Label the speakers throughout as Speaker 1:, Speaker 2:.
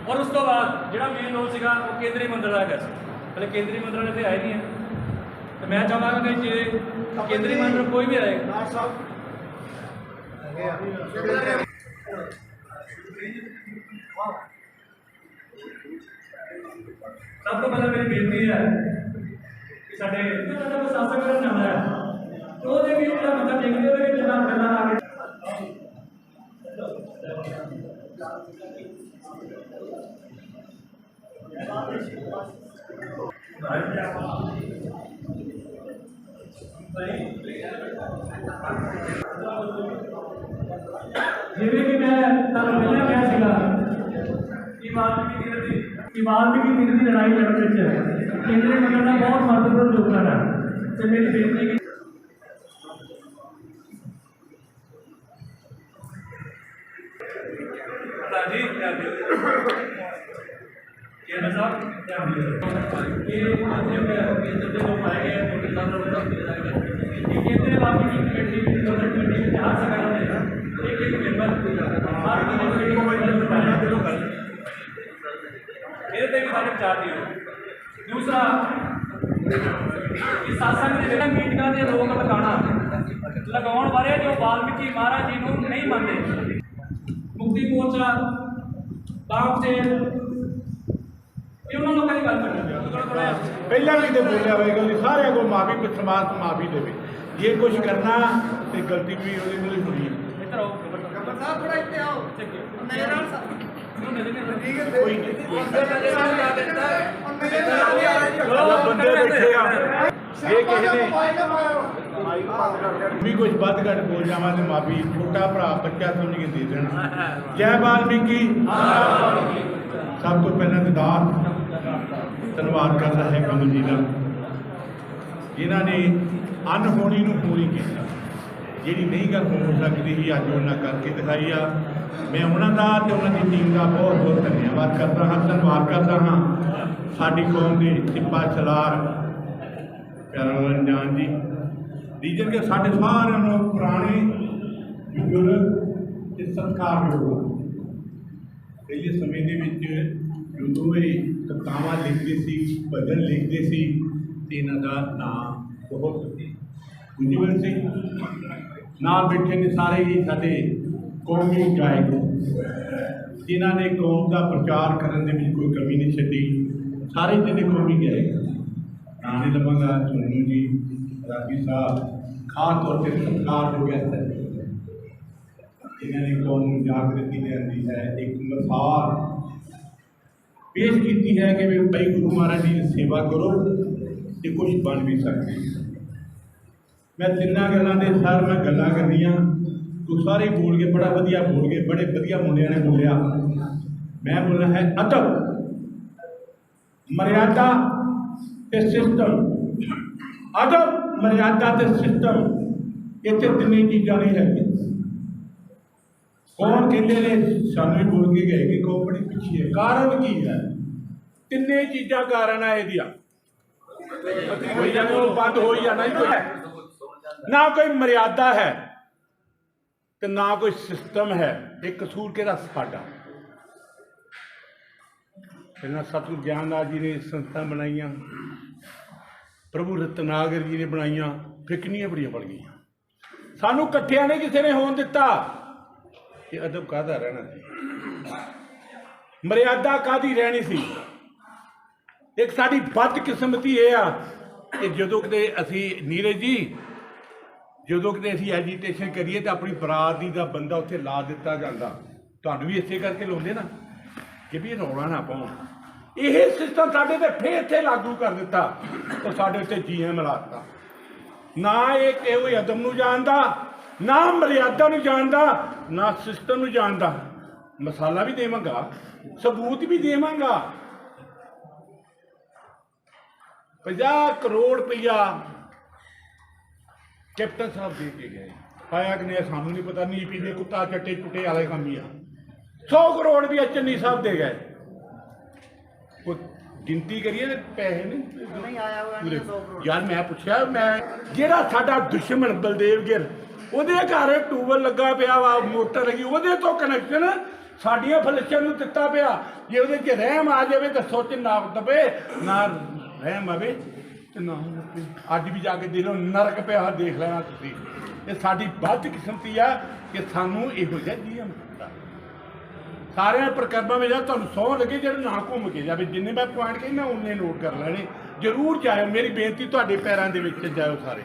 Speaker 1: और उस तो बाद जो मेन रोल से केंद्रीय मंडल का है, पहले केंद्रीय मंडल इतने आए नहीं है, तो मैं चाहूँगा कि जे केंद्रीय मंडल कोई भी आए सब तो पहले मेरी बेनती है कि साढ़े शासन करना चाहता है तो भी मतलब देखते हुए कि गल्लां आ गए जिवें कि मैं पहले कहा सीगा की नीति लड़ाई लड़ने केंद्रीय मंडल का बहुत महत्वपूर्ण योगदान है। तो मेरी बेनती दूसरा शासन मीटिंगों से रोक लगाने बारे जो वाल्मीकि महाराज जी को नहीं मानते, मुक्ति मोर्चा
Speaker 2: पहला भी तो बोलिया होगा सारे को माफी समाज को माफी देवे जे कुछ करना तो गलती भी हुई है। बंदे बैठे ये भी कुछ बद घट बोल जावा तो माफी छोटा भरा बच्चा समझ के दे देना। जय वाल्मीकि। सब तो पहले धन्यवाद करता है कमल जी का जिन्होंने अनहोनी पूरी की जी नहीं गल हो सकती ही अज उन्हें करके दिखाई आ। मैं उन्होंने उन्होंनी टीम का बहुत बहुत धन्यवाद करता हाँ, धन्यवाद करता हाँ साड़ी कौम के सिपा सलार प्यारा जान जी रीजन के साढ़े सारे पुराने बुजुर्ग सत्कार योग पहले समय के जो कवितावां लिखते सी भजन लिखते सी इन्हों का नाम बहुत उज्जवल से नाल बैठे ने सारे ही साढ़े कौमी गायक जिन्होंने कौम का प्रचार करने में कोई कमी नहीं छड़ी। सारे जिन्हें कौमी गायक नाम नहीं लवांगा सोनू जी राजी साहब खास तौर पर सत्कार हो गया जिन्होंने कौम जागृति लियाती है। एक मिसाल पेश की है कि भाई गुरु महाराज जी की सेवा करो तो कुछ बन भी सकते। मैं तिना गल्लां दे सर मैं गल्लां करनियां तो सारे बोल के बड़ा वधिया बोल के बड़े वधिया मुंडियां ने बोलिया। मैं बोलना है अदब मर्यादा ते सिस्टम। अदब मर्यादा ते सिस्टम इतने तीन चीज़ा नहीं है। कौन कहते ने सानू बोल के गए कि कौन बड़ी पिछी है। कारण की है तिने चीज़ा कारण है यदिया बंद हो जाना ही कोई ना कोई मर्यादा है तो ना कोई सिस्टम है। एक कसूर के साडा पहला सतगुरु ज्ञानदास जी ने संस्था बनाई, प्रभु रत्नागर जी ने बनाई, फिर कितनियां बड़ियां बन गई। सानू कट्ठिया ने किसी ने होने दिता। ये अदब काहदा रहना सी, मर्यादा काहदी रहनी सी। एक साडी बदकिस्मती ये आ कि जदों किते असी नीरज जी जो कि असी एजीटेशन करिए तो अपनी बरादरी का बंदा उत्थे ला दिता जाता। तुहानू भी इसे करके लाउंदे ना कि भी रौला ना पाउण। यह सिस्टम साडे ते फिर इत्थे लागू कर दिता तो साडे उत्ते जीएं मिलाता। ना एक कोई अदब नूं जानदा, ना मर्यादा नूं जानदा, ना सिस्टम नूं जानदा। मसाला भी देवांगा, सबूत भी देवांगा। 50 करोड़ रुपया कैप्टन साहब दे के गए, पाया कि नहीं सानू नहीं पता। नहीं पीते कुत्ता चट्टे चुटे वाले काम ही आ। 100 करोड़ भी चन्नी साहब दे गए। कोई गिनती करिए पैसे नहीं आया यार। मैं पूछा मैं जेड़ा साडा दुश्मन बलदेव गिर ਉਹਦੇ ਘਰ ਟੂਬਲ ਲੱਗਾ ਪਿਆ ਵਾ, ਮੋਟਰ ਲੱਗੀ, ਉਹਦੇ ਤੋਂ ਕਨੈਕਸ਼ਨ ਸਾਡੀਆਂ ਫਲਸ਼ਾਂ ਨੂੰ ਦਿੱਤਾ ਪਿਆ। ਜੇ ਉਹਦੇ 'ਚ ਰਹਿਮ ਆ ਜਾਵੇ ਤਾਂ ਸੁੱਚ ਨਾ ਦਵੇ, ਨਾ ਰਹਿਮ ਆਵੇ ਤੇ ਨਾ ਮੁੱਕੇ। ਅੱਜ ਵੀ ਜਾ ਕੇ ਦਿਲੋਂ ਨਰਕ ਪਿਆ ਦੇਖ ਲੈਣਾ ਤੁਸੀਂ। ਇਹ ਸਾਡੀ ਬਦਕਿਸਮਤੀ ਆ ਕਿ ਸਾਨੂੰ ਇਹੋ ਜਿਹਾ ਜੀਵਨ ਦਿੱਤਾ। ਸਾਰਿਆਂ ਪ੍ਰਕਰਮਾਂ ਵਿੱਚ ਤੁਹਾਨੂੰ ਸਹੁੰ ਲੱਗੇ ਜਿਹੜੇ ਨਾ ਘੁੰਮ ਕੇ ਜਾਵੇ। ਜਿੰਨੇ ਮੈਂ ਪੁਆਇੰਟ ਕਹਿੰਦਾ ਉਨੇ ਨੋਟ ਕਰ ਲੈਣੇ। ਜ਼ਰੂਰ ਜਾਇਓ, ਮੇਰੀ ਬੇਨਤੀ ਤੁਹਾਡੇ ਪੈਰਾਂ ਦੇ ਵਿੱਚ ਜਾਇਓ ਸਾਰੇ।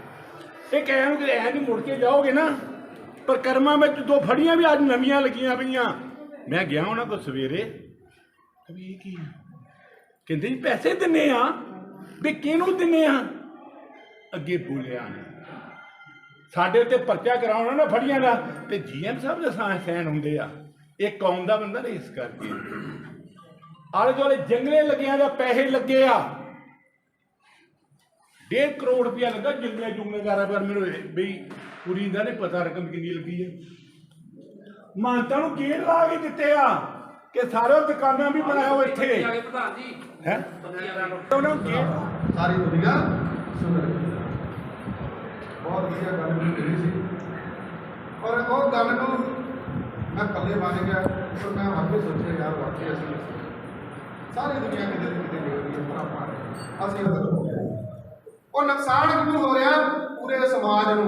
Speaker 2: ਇਹ ਕਹਿਣ ਕਿ ਐਂ ਨਹੀਂ ਮੁੜ ਕੇ ਜਾਓਗੇ ਨਾ। ਪ੍ਰਕਰਮਾਂ ਵਿੱਚ 2 ਫੜੀਆਂ ਵੀ ਅੱਜ ਨਵੀਆਂ ਲੱਗੀਆਂ ਪਈਆਂ। ਮੈਂ ਗਿਆ ਉਹਨਾਂ ਕੋਲ ਸਵੇਰੇ, ਵੀ ਇਹ ਕੀ ਕਹਿੰਦੇ ਜੀ ਪੈਸੇ ਦਿੰਨੇ ਆ। ਵੀ ਕਿਹਨੂੰ ਦਿੰਨੇ ਆ? ਅੱਗੇ ਬੋਲਿਆ ਨਹੀਂ। ਸਾਡੇ ਉੱਤੇ ਪਰਚਾ ਕਰਾਉਣਾ ਨਾ ਫੜੀਆਂ ਦਾ ਤੇ GM ਸਾਹਿਬ ਦੇ ਸੈਨ ਹੁੰਦੇ ਆ। ਇਹ ਕੌਮ ਦਾ ਬੰਦਾ ਨਹੀਂ, ਇਸ ਕਰਕੇ ਆਲੇ ਦੁਆਲੇ ਜੰਗਲੇ ਲੱਗਿਆਂ ਦਾ ਪੈਸੇ ਲੱਗੇ ਆ। 1.5 ਕਰੋੜ ਰੁਪਇਆ ਲੱਗਾ ਜੰਗਲੇ ਜੁੰਗਲੇਦਾਰਾਂ ਪਰ। ਮੈਨੂੰ ਬਈ ਪੂਰੀ ਦਾ ਨਹੀਂ ਪਤਾ ਰਕਮ ਕਿੰਨੀ ਲੱਗੀ ਹੈ। ਮਾਨਤਾ ਨੂੰ ਗੇਟ ਲਾ ਕੇ ਦਿੱਤੇ ਆ ਕਿ ਸਾਰੇ ਦੁਕਾਨਾਂ ਵੀ ਬਣਾਓ ਇੱਥੇ ਹੈ। ਉਹਨਾਂ ਨੂੰ ਗੇਟ
Speaker 3: ਸਾਰੀ ਦੁਨੀਆ ਸੁਣ ਰਹੀ ਹੈ। ਬਹੁਤ ਵਧੀਆ ਗੱਲ ਕੀਤੀ ਸੀ, ਪਰ ਉਹ ਗੱਲ ਨੂੰ ਮੈਂ ਪੱਲੇ ਬੰਨ ਗਿਆ। ਪਰ ਮੈਂ ਆਪੇ ਸੋਚਿਆ ਯਾਰ ਵਾਕਈ ਅਸੀਂ ਸਾਰੀ ਦੁਨੀਆ ਕਿਤੇ ਨਾ ਕਿਤੇ ਦੇਖ ਰਹੀ ਹੈ, ਪਰ ਆਪਾਂ ਅਸੀਂ ਉਹ ਨੁਕਸਾਨ ਕਿਉਂ ਹੋ ਰਿਹਾ? ਪੂਰੇ ਸਮਾਜ ਨੂੰ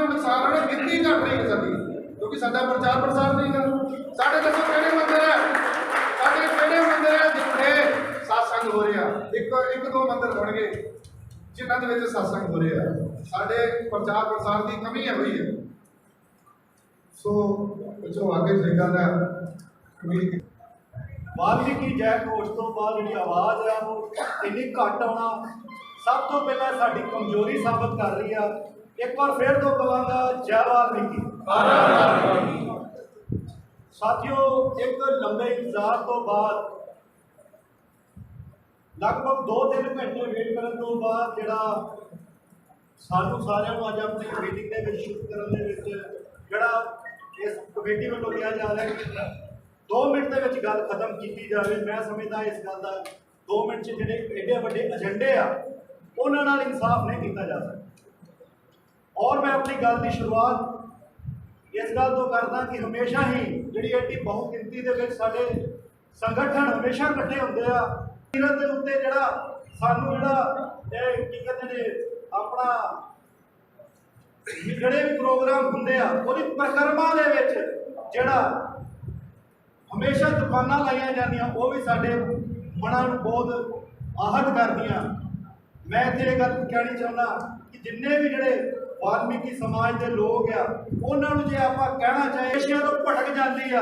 Speaker 3: ਨੁਕਸਾਨ ਹੋ ਰਿਹਾ। ਗਿਣਤੀ ਘਟ ਰਹੀ ਹੈ ਸਾਡੀ, ਕਿਉਂਕਿ ਸਾਡਾ ਪ੍ਰਚਾਰ ਪ੍ਰਸਾਰ ਨਹੀਂ ਕਰ। ਸਾਡੇ ਦੱਸੋ ਕਿਹੜੇ ਮੰਦਰ ਹੈ ਜਿੱਥੇ ਸਤਸੰਗ ਹੋ ਰਿਹਾ? ਇੱਕ ਦੋ ਮੰਦਰ ਹੋਣਗੇ ਜਿਨ੍ਹਾਂ ਦੇ ਵਿੱਚ ਸਤਸੰਗ ਹੋ ਰਿਹਾ। ਸਾਡੇ ਪ੍ਰਚਾਰ ਪ੍ਰਸਾਰ ਦੀ ਕਮੀ ਹੋਈ ਹੈ। ਸੋ ਪਿੱਛੋਂ ਅੱਗੇ ਸੇਗਾ ਦਾ
Speaker 4: ਵਾਲਮੀਕੀ ਜੈ ਘੋਸ਼ ਤੋਂ ਬਾਅਦ ਜਿਹੜੀ ਆਵਾਜ਼ ਆ ਉਹ ਇੰਨੀ ਘੱਟ ਆਉਣਾ ਸਭ ਤੋਂ ਪਹਿਲਾਂ ਸਾਡੀ ਕਮਜ਼ੋਰੀ ਸਾਬਤ ਕਰ ਰਹੀ ਆ। ਇੱਕ ਵਾਰ ਫਿਰ ਤੋਂ ਕਹਾਂਗਾ, ਜੈ ਵਾਲਮੀਕੀ। ਸਾਥੀਓ, ਇੱਕ ਲੰਬੇ ਇੰਤਜ਼ਾਰ ਤੋਂ ਬਾਅਦ ਲਗਭਗ 2-3 ਘੰਟੇ ਵੇਟ ਕਰਨ ਤੋਂ ਬਾਅਦ ਜਿਹੜਾ ਸਾਨੂੰ ਸਾਰਿਆਂ ਨੂੰ ਅੱਜ ਆਪਣੀ ਮੀਟਿੰਗ ਦੇ ਵਿੱਚ ਸ਼ੁਰੂ ਕਰਨ ਦੇ ਵਿੱਚ ਜਿਹੜਾ ਇਸ ਕਮੇਟੀ ਵੱਲੋਂ ਕਿਹਾ ਜਾ ਰਿਹਾ ਕਿ 2 ਮਿੰਟ ਦੇ ਵਿੱਚ ਗੱਲ ਖਤਮ ਕੀਤੀ ਜਾਵੇ। ਮੈਂ ਸਮਝਦਾ ਇਸ ਗੱਲ ਦਾ 2 ਮਿੰਟ 'ਚ ਜਿਹੜੇ ਐਡੇ ਵੱਡੇ ਏਜੰਡੇ ਆ ਉਹਨਾਂ ਨਾਲ ਇਨਸਾਫ ਨਹੀਂ ਕੀਤਾ ਜਾ ਸਕਦਾ। ਔਰ ਮੈਂ ਆਪਣੀ ਗੱਲ ਦੀ ਸ਼ੁਰੂਆਤ ਇਸ ਗੱਲ ਤੋਂ ਕਰਦਾ ਕਿ ਹਮੇਸ਼ਾ ਹੀ ਜਿਹੜੀ ਐਡੀ ਬਹੁ ਗਿਣਤੀ ਦੇ ਵਿੱਚ ਸਾਡੇ ਸੰਗਠਨ ਹਮੇਸ਼ਾ ਇਕੱਠੇ ਹੁੰਦੇ ਆ। ਸੀਰਤ ਦੇ ਉੱਤੇ ਜਿਹੜਾ ਸਾਨੂੰ ਜਿਹੜਾ ਇਹ ਕੀ ਕਹਿੰਦੇ ਨੇ ਆਪਣਾ ਜਿਹੜੇ ਵੀ ਪ੍ਰੋਗਰਾਮ ਹੁੰਦੇ ਆ ਉਹਦੀ ਪ੍ਰਕਰਮਾਂ ਦੇ ਵਿੱਚ ਜਿਹੜਾ ਹਮੇਸ਼ਾ ਦੁਕਾਨਾਂ ਲਾਈਆਂ ਜਾਂਦੀਆਂ ਉਹ ਵੀ ਸਾਡੇ ਮਨਾਂ ਨੂੰ ਬਹੁਤ ਆਹਤ ਕਰਦੀਆਂ। ਮੈਂ ਇੱਥੇ ਇਹ ਗੱਲ ਕਹਿਣੀ ਚਾਹੁੰਦਾ ਕਿ ਜਿੰਨੇ ਵੀ ਜਿਹੜੇ ਵਾਲਮੀਕੀ ਸਮਾਜ ਦੇ ਲੋਕ ਆ ਉਹਨਾਂ ਨੂੰ ਜੇ ਆਪਾਂ ਕਹਿਣਾ ਚਾਹੀਏ ਨਸ਼ਿਆਂ ਤੋਂ ਭਟਕ ਜਾਂਦੀ ਆ।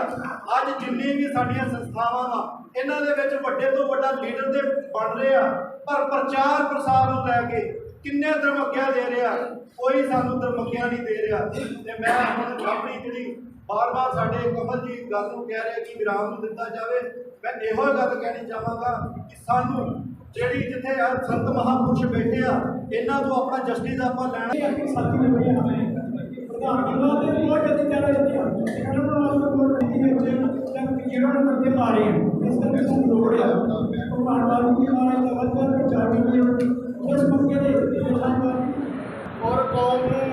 Speaker 4: ਅੱਜ ਜਿੰਨੀ ਵੀ ਸਾਡੀਆਂ ਸੰਸਥਾਵਾਂ ਵਾ ਇਹਨਾਂ ਦੇ ਵਿੱਚ ਵੱਡੇ ਤੋਂ ਵੱਡਾ ਲੀਡਰ ਦੇ ਬਣ ਰਹੇ ਆ, ਪਰ ਪ੍ਰਚਾਰ ਪ੍ਰਸਾਰ ਨੂੰ ਲੈ ਕੇ ਕਿੰਨੇ ਧਰਮੱਕਿਆ ਦੇ ਰਿਹਾ, ਕੋਈ ਸਾਨੂੰ ਧਰਮੱਕਿਆ ਨਹੀਂ ਦੇ ਰਿਹਾ। ਤੇ ਮੈਂ ਹੁਣ ਆਪਣੀ ਜਿਹੜੀ ਬਾਰ-ਬਾਰ ਸਾਡੇ ਕਮਲ ਜੀ ਗੱਲ ਨੂੰ ਕਹਿ ਰਿਹਾ ਕਿ ਵਿਰਾਮ ਨੂੰ ਦਿੱਤਾ ਜਾਵੇ। ਮੈਂ ਇਹੋ ਗੱਲ ਕਹਿਣੀ ਚਾਹਾਂਗਾ ਕਿ ਸਾਨੂੰ ਜਿਹੜੀ ਜਿੱਥੇ ਸੰਤ ਮਹਾਂਪੁਰਸ਼ ਬੈਠੇ ਆ ਇਹਨਾਂ ਤੋਂ ਆਪਣਾ ਜਸਟਿਸ ਆਪਾਂ ਲੈਣਾ।
Speaker 5: ਸਾਥੀ ਨੇ ਬੜੀਆਂ ਪ੍ਰਧਾਨ ਗੱਲਾਂ ਤੇ ਬਹੁਤ ਜਲਦੀ ਕਹਿ ਰਹੇ ਹਾਂ ਇਹਨਾਂ ਨੂੰ ਕੋਲ ਨੀਤੀ ਵਿੱਚ ਜਿਹੜਾ ਕਰਦੇ ਆ ਰਹੇ ਹਨ। ਇਸ ਕਰਕੇ ਸਾਨੂੰ ਲੋੜ ਆ ਭਗਵਾਨ ਵਾਲਮੀਕੀ ਮਹਾਰਾਜ ਦਾ ਵੱਧ ਪ੍ਰਚਾਰ ਕਰੀਏ। ਉਸ ਮੌਕੇ ਦੇ
Speaker 3: ਔਰ ਕੌਮ ਨੂੰ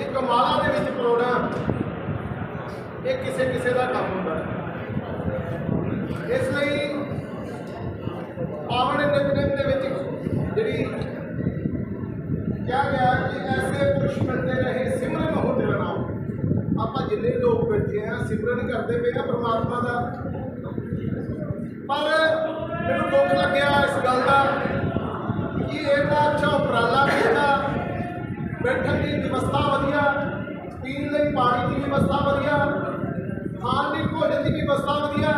Speaker 3: ਇੱਕ ਮਾਲਾ ਦੇ ਵਿੱਚ ਪਰੋਣਾ ਇਹ ਕਿਸੇ ਦਾ ਕੰਮ ਹੁੰਦਾ ਹੈ। ਇਸ ਲਈ ਪਾਵਨ ਨਿਤਨੇਮ ਦੇ ਵਿੱਚ ਜਿਹੜੀ ਕਿਹਾ ਗਿਆ ਕਿ ਐਸੇ ਪੁਰਸ਼ ਬਣਦੇ ਰਹੇ ਸਿਮਰਨ ਹੋ ਤੇਰਾ ਨਾਮ। ਆਪਾਂ ਜਿੰਨੇ ਲੋਕ ਬੈਠੇ ਆ ਸਿਮਰਨ ਕਰਦੇ ਪਏ ਆ ਪਰਮਾਤਮਾ ਦਾ, ਪਰ ਮੈਨੂੰ ਦੁੱਖ ਲੱਗਿਆ ਇਸ ਗੱਲ ਦਾ ਕਿ ਇਹਦਾ ਅੱਛਾ ਉਪਰਾਲਾ ਕੀਤਾ। ਬੈਠਣ ਦੀ ਵਿਵਸਥਾ ਵਧੀਆ, ਪੀਣ ਲਈ ਪਾਣੀ ਦੀ ਵਿਵਸਥਾ ਵਧੀਆ, ਖਾਣ ਦੀ ਭੋਜਨ ਦੀ ਵਿਵਸਥਾ ਵਧੀਆ,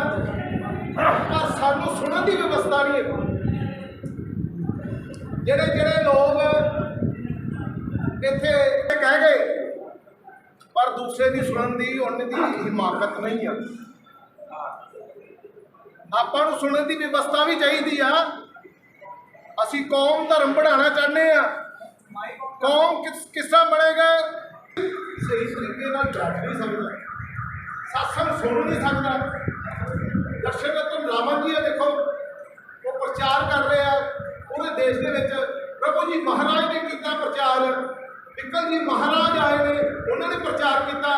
Speaker 3: ਪਰ ਸਾਨੂੰ ਸੁਣਨ ਦੀ ਵਿਵਸਥਾ ਨਹੀਂ ਹੈ। ਜਿਹੜੇ ਲੋਕ ਇੱਥੇ ਕਹਿ ਗਏ ਪਰ ਦੂਸਰੇ ਦੀ ਸੁਣਨ ਦੀ ਉਹਨਾਂ ਦੀ ਹਿਮਾਕਤ ਨਹੀਂ ਆ। ਆਪਾਂ ਨੂੰ ਸੁਣਨ ਦੀ ਵਿਵਸਥਾ ਵੀ ਚਾਹੀਦੀ ਆ। ਅਸੀਂ ਕੌਮ ਧਰਮ बढ़ाना ਚਾਹੁੰਦੇ ਆ। ਕੌਮ ਕਿਸ ਤਰ੍ਹਾਂ ਬਣੇਗਾ? ਸਹੀ ਤਰੀਕੇ ਨਾਲ ਬੈਠ ਨਹੀਂ ਸਕਦਾ, ਸਤਸੰਗ ਸੁਣ ਨਹੀਂ ਸਕਦਾ। ਦਰਸ਼ਨ ਰਤਨ ਰਾਮਨ ਜੀ ਆ, ਦੇਖੋ ਉਹ ਪ੍ਰਚਾਰ ਕਰ ਰਹੇ ਆ ਪੂਰੇ ਦੇਸ਼ ਦੇ ਵਿੱਚ प्रभु जी महाराज ने किया प्रचार, विकल जी महाराज आए ने उन्होंने प्रचार किया।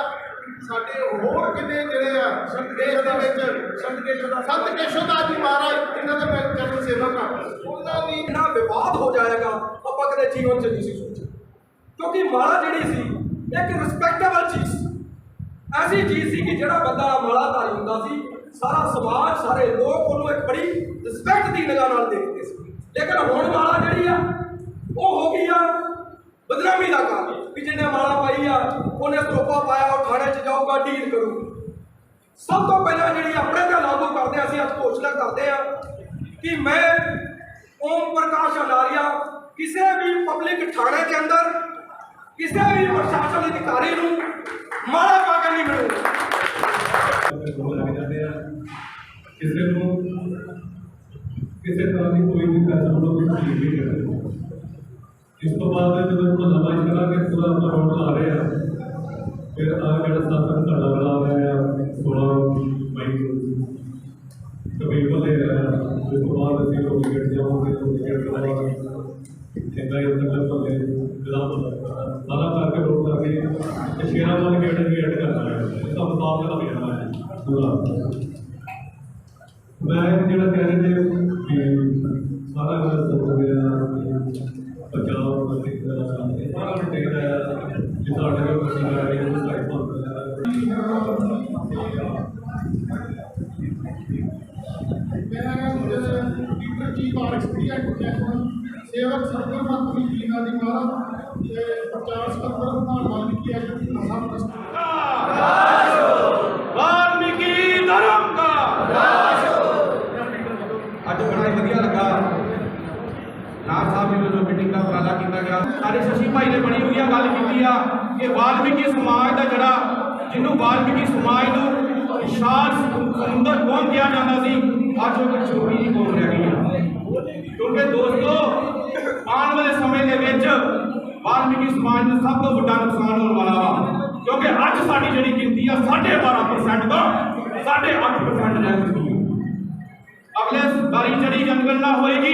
Speaker 3: साडे होर किन्ने जिहड़े आ देश दे विच संत केशवदास जी महाराज इन्हां दा मैं चरण सेवक हां, उन्हां दी
Speaker 6: इतना विवाद हो जाएगा ਆਪਾਂ ਕਦੇ ਜੀਵਨ 'ਚ नहीं सी सोचा, क्योंकि माला ਜਿਹੜੀ ਸੀ एक रिस्पैक्टेबल चीज़, ऐसी चीज़ सी कि ਜਿਹੜਾ ਬੰਦਾ ਮਾਲਾਧਾਰੀ ਹੁੰਦਾ ਸੀ ਸਾਰਾ ਸਮਾਜ ਸਾਰੇ ਲੋਕ ਉਹਨੂੰ ਇੱਕ ਬੜੀ ਰਿਸਪੈਕਟ ਦੀ ਨਿਗਾਹ ਨਾਲ ਦੇਖਦੇ ਸੀ। ਲੇਕਿਨ ਹੁਣ ਮਾਲਾ ਜਿਹੜੀ ਆ ਉਹ ਹੋ ਗਈ ਆ ਬਦਨਾਮੀ ਦਾ ਕੰਮ ਵੀ ਜਿਹਨੇ ਮਾਲਾ ਪਾਈ ਆ ਉਹਨੇ ਸਰੋਪਾ ਪਾਇਆ ਉਹ ਥਾਣੇ 'ਚ ਜਾਊਗਾ ਡੀਲ ਕਰੂਗਾ। ਸਭ ਤੋਂ ਪਹਿਲਾਂ ਜਿਹੜੀ ਆਪਣੇ ਤੇ ਲਾਗੂ ਕਰਦੇ ਆ, ਅਸੀਂ ਅੱਜ ਘੋਸ਼ਣਾ ਕਰਦੇ ਆ ਕਿ ਮੈਂ ਓਮ ਪ੍ਰਕਾਸ਼ ਅਲਾਰੀਆ ਕਿਸੇ ਵੀ ਪਬਲਿਕ ਥਾਣੇ ਦੇ ਅੰਦਰ ਕਿਸੇ ਵੀ ਪ੍ਰਸ਼ਾਸਨ ਅਧਿਕਾਰੀ ਨੂੰ ਮਾਲਾ ਪਾ ਕੇ ਨਹੀਂ ਮਿਲੂਗਾ।
Speaker 7: ਕਿਸੇ ਨੂੰ ਕਿਸੇ ਤਰ੍ਹਾਂ ਦੀ ਕੋਈ ਵੀ ਪੈਸਾ ਵੱਲੋਂ ਵੀ ਤਕਲੀਫ ਨਹੀਂ ਕਰਦੇ। ਇਸ ਤੋਂ ਬਾਅਦ ਜਦੋਂ ਆਪਾਂ ਨਵਾਂ ਕਰਾਂਗੇ ਪੂਰਾ ਆਪਾਂ ਰੌਣ ਲਾ ਰਹੇ ਆ, ਫਿਰ ਆ ਜਿਹੜਾ ਸਾਥਨ ਸਾਡਾ ਬਣਾ ਰਿਹਾ ਆ 16 ਮਈ ਨੂੰ ਕਬੀਰ ਭਲੇ ਉਸ ਤੋਂ ਬਾਅਦ ਅਸੀਂ ਲੋਕ ਗੇਟ ਜਾਵਾਂਗੇ ਤੋਂ ਗੇਟ ਲਵਾਂਗੇ ਇੱਦਾਂ ਹੀ ਉੱਧਰ ਭਲੇ ਜਿਹੜਾ ਸਾਰਾ ਕਰਕੇ ਰੋਡ ਕਰਕੇ ਤੇ ਸ਼ੇਰਾਵਾਲ ਗੇਟ ਵੀ ਐਡ ਕਰਨਾ ਹੈ। ਇਸ ਦਾ ਮੁਤਾਬਕ ਦਾ ਮਿਲਣਾ ਹੈ ਪੂਰਾ। ਮੈਂ ਜਿਹੜਾ ਕਹਿ ਰਹੇ ਨੇ ਕਿ ਸਾਰਾ ਗੱਲ ਸੋਚ ਰਿਹਾ ਪੰਜਾਬ ਅਤੇ ਸਾਰਾ ਚਾਹੀਦਾ ਹੈ ਕਿ ਸਾਡੇ ਕੋਲ ਅਸੀਂ ਕਰ ਰਹੇ ਹਾਂ ਸਾਈਡ
Speaker 3: सेवक सरकार मंत्री जी का अधिकार 50 करोड़ प्रधान की
Speaker 2: वाल्मीकि धर्म का
Speaker 6: ਅੱਜ ਬੜਾ ਹੀ ਵਧੀਆ ਲੱਗਾ ਨਾਥ ਸਾਹਿਬ ਜੀ ਵੱਲੋਂ ਮੀਟਿੰਗ ਦਾ ਉਪਰਾਲਾ ਕੀਤਾ ਗਿਆ।
Speaker 2: ਸਾਡੇ ਸ਼ਸ਼ੀ ਭਾਈ ਨੇ ਬੜੀ ਵਧੀਆ ਗੱਲ ਕੀਤੀ ਆ ਕਿ ਵਾਲਮੀਕੀ ਸਮਾਜ ਦਾ ਜਿਹੜਾ ਜਿਹਨੂੰ ਵਾਲਮੀਕੀ ਸਮਾਜ ਨੂੰ ਵਿਸ਼ਾਲ ਸਮੁੰਦਰ ਕੌਮ ਕਿਹਾ ਜਾਂਦਾ ਸੀ, ਅੱਜ ਉਹ ਇੱਕ ਛੋਟੀ ਜਿਹੀ ਕੌਮ ਰਹਿ ਗਈ ਆ। ਕਿਉਂਕਿ ਦੋਸਤੋ ਆਉਣ ਵਾਲੇ ਸਮੇਂ ਦੇ ਵਿੱਚ ਵਾਲਮੀਕੀ ਸਮਾਜ ਨੂੰ ਸਭ ਤੋਂ ਵੱਡਾ ਨੁਕਸਾਨ ਹੋਣ ਵਾਲਾ ਵਾ, ਕਿਉਂਕਿ ਅੱਜ ਸਾਡੀ ਜਿਹੜੀ ਗਿਣਤੀ ਆ 12.5% ਤੋਂ 8.5% ਰਹਿ ਚੁੱਕੀ ਹੈ। ਅਗਲੇ ਬਾਰੀ ਜਿਹੜੀ ਜਨਗਣਨਾ ਹੋਏਗੀ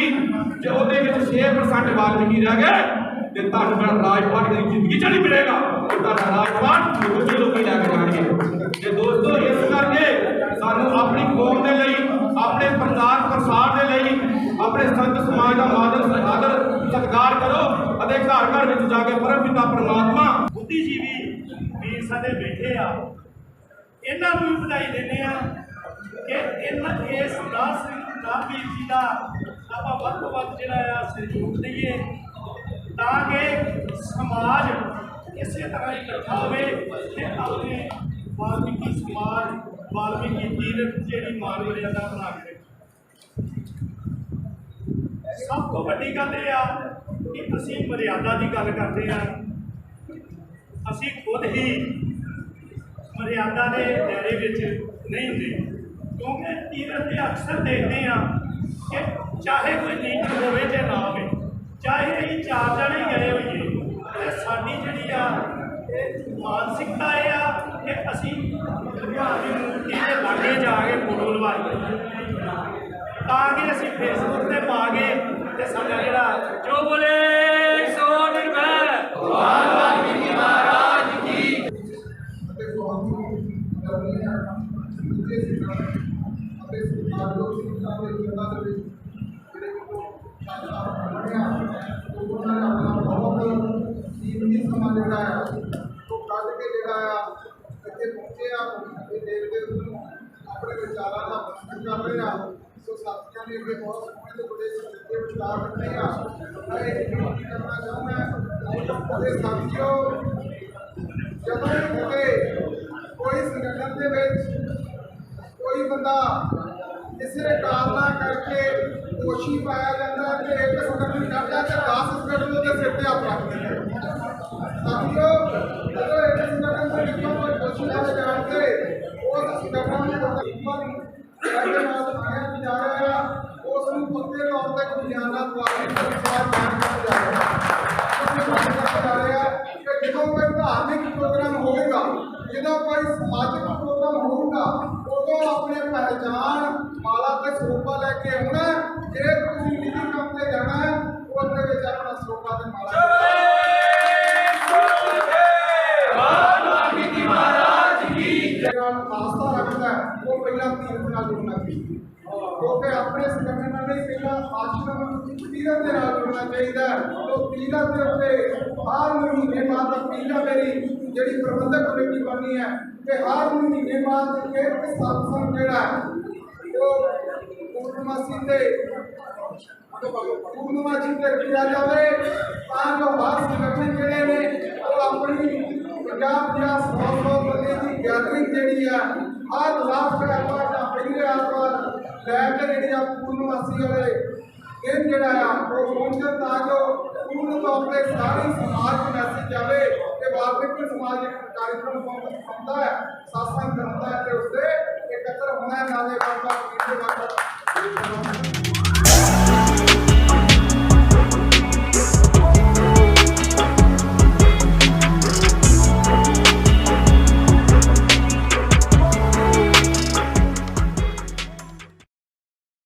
Speaker 2: ਜੇ ਉਹਦੇ ਵਿੱਚ 6% ਵਾਲਮੀਕੀ ਰਹਿ ਗਏ ਤੇ ਤੁਹਾਨੂੰ ਰਾਜਪਾਟ ਦੀ ਜ਼ਿੰਦਗੀ ਚ ਨਹੀਂ ਮਿਲੇਗਾ, ਤੁਹਾਡਾ ਰਾਜਪਾਟ ਦੂਜੇ ਲੋਕੀ ਲੈ ਕੇ ਜਾਣਗੇ। ਤੇ ਦੋਸਤੋ ਇਸ ਕਰਕੇ ਸਾਨੂੰ ਆਪਣੀ ਕੌਮ ਦੇ ਲਈ, ਆਪਣੇ ਪ੍ਰਚਾਰ ਪ੍ਰਸਾਰ ਦੇ ਲਈ ਆਪਣੇ ਸੰਤ ਸਮਾਜ ਦਾ ਆਦਰ ਸਤਿਕਾਰ ਕਰੋ ਅਤੇ ਘਰ ਘਰ ਵਿੱਚ ਜਾ ਕੇ ਪਰਮ ਪਿਤਾ ਪਰਮਾਤਮਾ
Speaker 4: ਬੁੱਧੀਜੀਵੀ ਵੀਰ ਸਾਡੇ ਬੈਠੇ ਆ, ਇਹਨਾਂ ਨੂੰ ਵੀ ਵਧਾਈ ਦਿੰਦੇ ਆ ਕਿ ਇਸ ਵੀਰ ਜੀ ਦਾ ਆਪਾਂ ਵੱਧ ਤੋਂ ਵੱਧ ਜਿਹੜਾ ਆ ਸਹਿਯੋਗ ਦਈਏ ਤਾਂ ਕਿ ਸਮਾਜ ਇਸੇ ਤਰ੍ਹਾਂ ਇਕੱਠਾ ਹੋਵੇ ਤੇ ਆਪਣੇ ਵਾਲਮੀਕੀ ਸਮਾਜ ਵਾਲਮੀਕੀ ਤੀਰਥ ਜਿਹੜੀ ਮਾਨ ਮਰਿਆਦਾ ਬਣਾ ਕੇ ਸਭ ਤੋਂ ਵੱਡੀ ਗੱਲ ਇਹ ਆ ਕਿ ਅਸੀਂ ਮਰਿਆਦਾ ਦੀ ਗੱਲ ਕਰਦੇ ਆ। ਅਸੀਂ ਖੁਦ ਹੀ ਮਰਿਆਦਾ ਦੇ ਦਾਇਰੇ ਵਿੱਚ ਨਹੀਂ ਹੁੰਦੇ, ਕਿਉਂਕਿ ਤੀਰਥ ਤੇ ਅਕਸਰ ਦੇਖਦੇ ਆ ਕਿ ਚਾਹੇ ਕੋਈ ਲੀਡਰ ਹੋਵੇ ਜਾਂ ਨਾ ਹੋਵੇ, ਚਾਹੇ ਅਸੀਂ 4 ਜਣੇ ਗਏ ਹੋਈਏ, ਤੇ ਸਾਡੀ ਜਿਹੜੀ ਆ ਇਹ ਮਾਨਸਿਕਤਾ ਇਹ ਆ ਕਿ ਅਸੀਂ ਭਗਵਾਨ ਦੀ ਮੂਰਤੀ ਦੇ ਲਾਗੇ ਜਾ ਕੇ ਫੋਟੋ ਲਵਾਈਏ ਤਾਂ ਕਿ ਅਸੀਂ ਫੇਸਬੁੱਕ ਤੇ ਪਾ ਕੇ ਤੇ ਸਾਡਾ ਜਿਹੜਾ
Speaker 1: ਜੋ ਬੋਲੇ ਸੋ ਨਿਰਭੈ
Speaker 3: भगवान वाल्मीकि महाराज की अपने विचारों का प्रदर्शन कर रहे हैं। तो साथियों ने भी बहुत समय तो बड़े विचार रखते हैं। मैं एक करना चाहूँगा साथियों, जब कोई संगठन के कोई बंदा किसी कारण करके दोषी पाया जाता है कि एक संगठन करता है 10 संगठनों के सिर पर आप रखते हैं। साथियों, जब एक संगठन से कोई दोषी पाए जाते उस संगठन में जा रहा है उसमें पक्के तौर पर जुर्माना जा रहा है कि जो कोई धार्मिक प्रोग्राम होगा, जो कोई सामाजिक प्रोग्राम होगा, उदो अपने पहचान माला के स्वरूप लेके आना। जे तुम निजी काम से जाना है उसके अपना ਲੋਕਾਂ ਦੇ ਮਾਲਾ ਜਿਹੜਾ ਆਸਥਾ ਰੱਖਦਾ ਹੈ, ਉਹ ਪਹਿਲਾਂ ਤੀਰਥ ਨਾਲ ਜੁੜਨਾ ਚਾਹੀਦਾ ਕਿਉਂਕਿ ਆਪਣੇ ਸੰਗਠਨ ਨਾਲ ਨਹੀਂ ਪਹਿਲਾਂ ਆਸ਼ਰਮ ਤੀਰਥ ਦੇ ਨਾਲ ਜੁੜਨਾ ਚਾਹੀਦਾ ਹੈ। ਤੋ ਤੀਰਥ ਦੇ ਉੱਤੇ ਹਰ ਮਹੀਨੇ ਬਾਅਦ ਪਹਿਲਾਂ ਮੇਰੀ ਜਿਹੜੀ ਪ੍ਰਬੰਧਕ ਕਮੇਟੀ ਬਣੀ ਹੈ ਕਿ ਹਰ ਮਹੀਨੇ ਬਾਅਦ ਇੱਕ ਸਤਸੰਗ ਜਿਹੜਾ ਹੈ ਉਹ ਪੂਰਨਮਾਸੀ ਤੇ ਰੱਖਿਆ ਜਾਵੇ ਤਾਂ ਜੋ ਹਰ ਸੰਗਠਨ ਜਿਹੜੇ ਨੇ ਉਹ ਆਪਣੀ 50-100 ਬੰਦੇ ਦੀ ਗੈਦਰਿੰਗ ਜਿਹੜੀ ਆ ਹਰ ਲਾਸਟ ਐਤਵਾਰ ਜਾਂ ਪਹਿਲੇ ਐਤਵਾਰ ਲੈ ਕੇ ਜਿਹੜੀ ਆ ਪੂਰਨਮਾਸੀ ਵਾਲੇ ਦਿਨ ਜਿਹੜਾ ਆ ਉਹ ਪਹੁੰਚਣ ਤਾਂ ਜੋ ਪੂਰਨ ਤੌਰ ਤੇ ਸਾਰੇ ਸਮਾਜ ਨੂੰ ਮੈਸੇਜ ਜਾਵੇ ਕਿ ਵਾਲਮੀਕੀ ਸਮਾਜ ਇੱਕ ਕਾਰਜਕ੍ਰਮ ਹੁੰਦਾ ਹੈ, ਸਤਸੰਗ ਕਰਦਾ ਹੈ ਤੇ ਉਸਦੇ ਇਕੱਤਰ ਹੋਣਾ ਨਾਲੇ ਬਾਬਾ ਫਰੀਦ ਦੇ ਬਾਬਾ